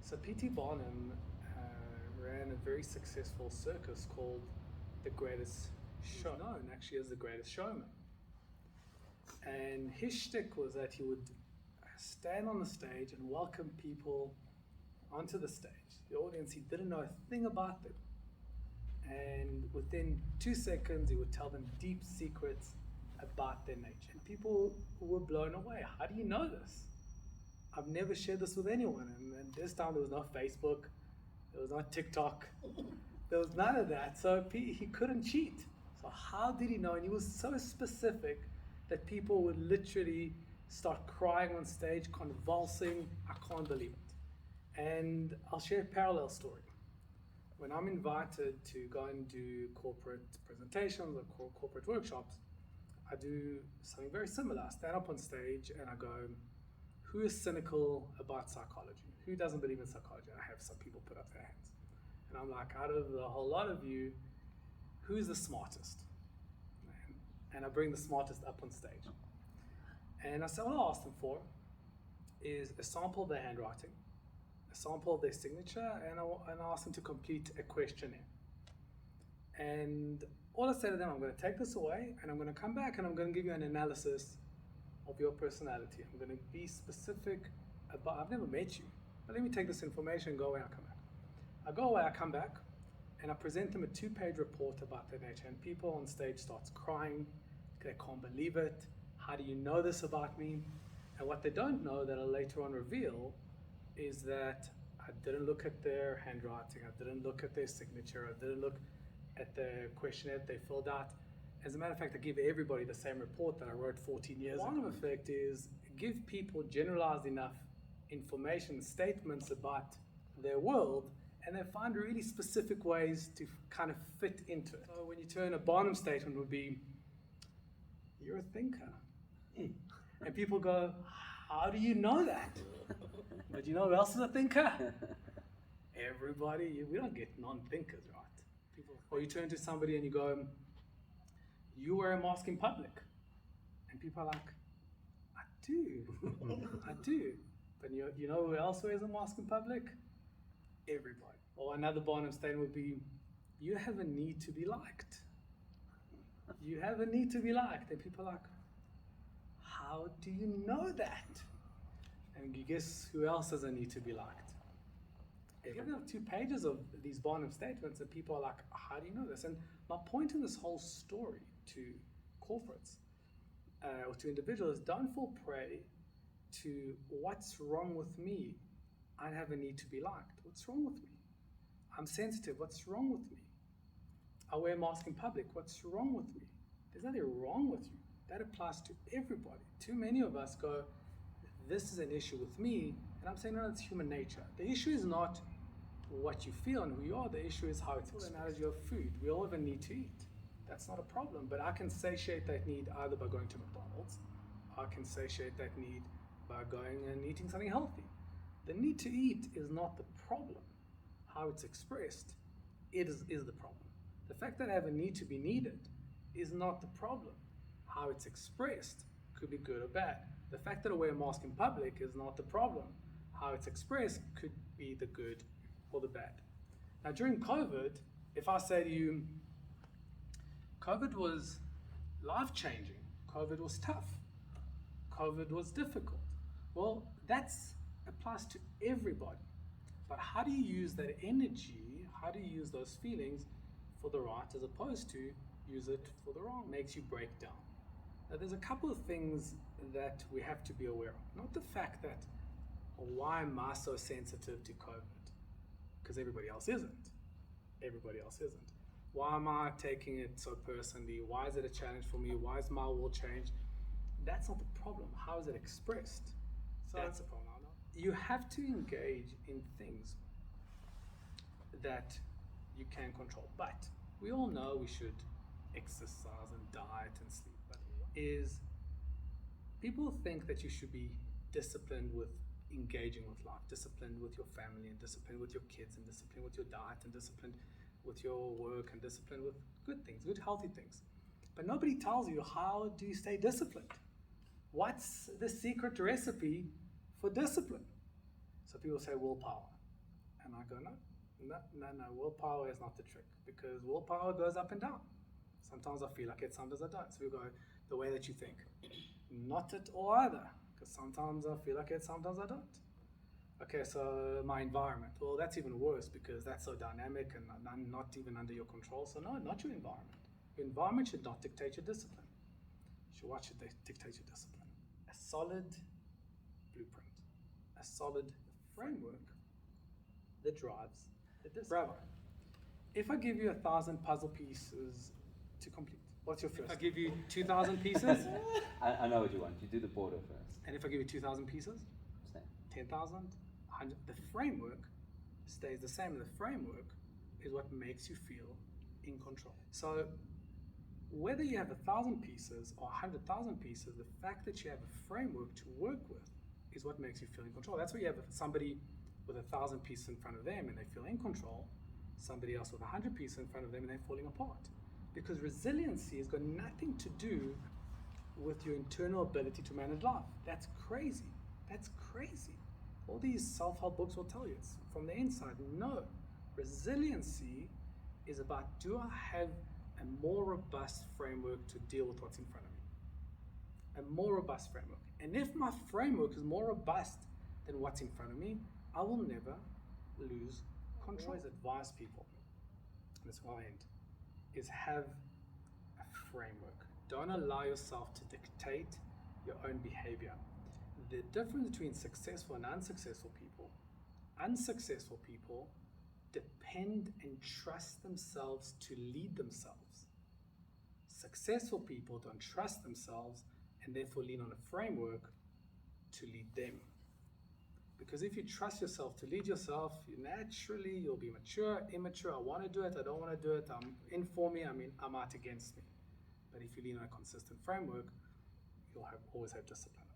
So P.T. Barnum ran a very successful circus called The Greatest Show, known actually as The Greatest Showman. And his shtick was that he would stand on the stage and welcome people onto the stage. The audience, he didn't know a thing about them. And within 2 seconds, he would tell them deep secrets about their nature. And people were blown away. How do you know this? I've never shared this with anyone. And this time there was no Facebook, there was no TikTok, there was none of that. So he couldn't cheat. So how did he know? And he was so specific that people would literally start crying on stage, convulsing. I can't believe it. And I'll share a parallel story. When I'm invited to go and do corporate presentations or corporate workshops, I do something very similar. I stand up on stage and I go, who is cynical about psychology? Who doesn't believe in psychology? I have some people put up their hands. And I'm like, out of the whole lot of you, who's the smartest? And I bring the smartest up on stage. And I said, what I asked them for is a sample of their handwriting, a sample of their signature, and I asked them to complete a questionnaire. And all I said to them, I'm going to take this away, and I'm going to come back, and I'm going to give you an analysis of your personality. I'm going to be specific about, I've never met you, but let me take this information, go away, I'll come back. I go away, I come back, and I present them a 2-page report about their nature, and people on stage starts crying, they can't believe it, how do you know this about me? And what they don't know that I'll later on reveal is that I didn't look at their handwriting, I didn't look at their signature, I didn't look at the questionnaire that they filled out. As a matter of fact, I give everybody the same report that I wrote 14 years ago. One effect is give people generalized enough information, statements about their world, and they find really specific ways to kind of fit into it. So when you turn a Barnum statement would be, you're a thinker. And people go, how do you know that? But you know who else is a thinker? Everybody. We don't get non-thinkers, right? People. Or you turn to somebody and you go, you wear a mask in public. And people are like, I do. I do. But you know who else wears a mask in public? Everybody. Or another Barnum statement would be, you have a need to be liked. You have a need to be liked. And people are like, how do you know that? And you guess who else has a need to be liked? You have 2 pages of these Barnum statements and people are like, how do you know this? And my point in this whole story to corporates or to individuals, don't fall prey to what's wrong with me. I have a need to be liked. What's wrong with me? I'm sensitive. What's wrong with me? I wear a mask in public. What's wrong with me? There's nothing wrong with you. That applies to everybody. Too many of us go, this is an issue with me, and I'm saying, no, it's human nature. The issue is not what you feel and who you are. The issue is how it's an analogy of food. We all have a need to eat. That's not a problem, but I can satiate that need either by going to McDonald's, I can satiate that need by going and eating something healthy. The need to eat is not the problem. How it's expressed, it is the problem. The fact that I have a need to be needed is not the problem. How it's expressed could be good or bad. The fact that I wear a mask in public is not the problem. How it's expressed could be the good or the bad. Now during COVID, if I say to you, COVID was life-changing, COVID was tough, COVID was difficult. Well, that applies to everybody. But how do you use that energy, how do you use those feelings for the right as opposed to use it for the wrong? It makes you break down. Now, there's a couple of things that we have to be aware of. Not the fact that, why am I so sensitive to COVID? Because everybody else isn't. Everybody else isn't. Why am I taking it so personally? Why is it a challenge for me? Why is my world changed? That's not the problem. How is it expressed? That's the problem. You have to engage in things that you can control. But we all know we should exercise and diet and sleep. But people think that you should be disciplined with engaging with life, disciplined with your family, and disciplined with your kids, and disciplined with your diet, and disciplined with your work, and disciplined with good things, good healthy things. But nobody tells you, how do you stay disciplined? What's the secret recipe for discipline? So people say willpower. And I go, no, willpower is not the trick, because willpower goes up and down. Sometimes I feel like it, sometimes I don't. So we go, the way that you think. Not it or either, because sometimes I feel like it, sometimes I don't. Okay, so my environment. Well, that's even worse, because that's so dynamic and not even under your control. So no, not your environment. Your environment should not dictate your discipline. What should dictate your discipline? A solid blueprint, a solid framework that drives the discipline. Bravo. If I give you 1,000 puzzle pieces to complete, what's your first? If I give you 2,000 pieces? I know what you want. You do the border first. And if I give you 2,000 pieces? Same. 10,000? 100? The framework stays the same. The framework is what makes you feel in control. So whether you have 1,000 pieces or 100,000 pieces, the fact that you have a framework to work with is what makes you feel in control. That's why you have somebody with 1,000 pieces in front of them and they feel in control, somebody else with 100 pieces in front of them and they're falling apart. Because resiliency has got nothing to do with your internal ability to manage life. That's crazy. That's crazy. All these self-help books will tell you it's from the inside. No. Resiliency is about, do I have a more robust framework to deal with what's in front of me? A more robust framework. And if my framework is more robust than what's in front of me, I will never lose control. I always advise people, and this will end, is have a framework. Don't allow yourself to dictate your own behavior. The difference between successful and unsuccessful people depend and trust themselves to lead themselves. Successful people don't trust themselves and therefore lean on a framework to lead them. Because if you trust yourself to lead yourself, you'll be mature, immature. I want to do it, I don't want to do it. I'm in for me, I'm out against me. But if you lean on a consistent framework, you'll always have discipline.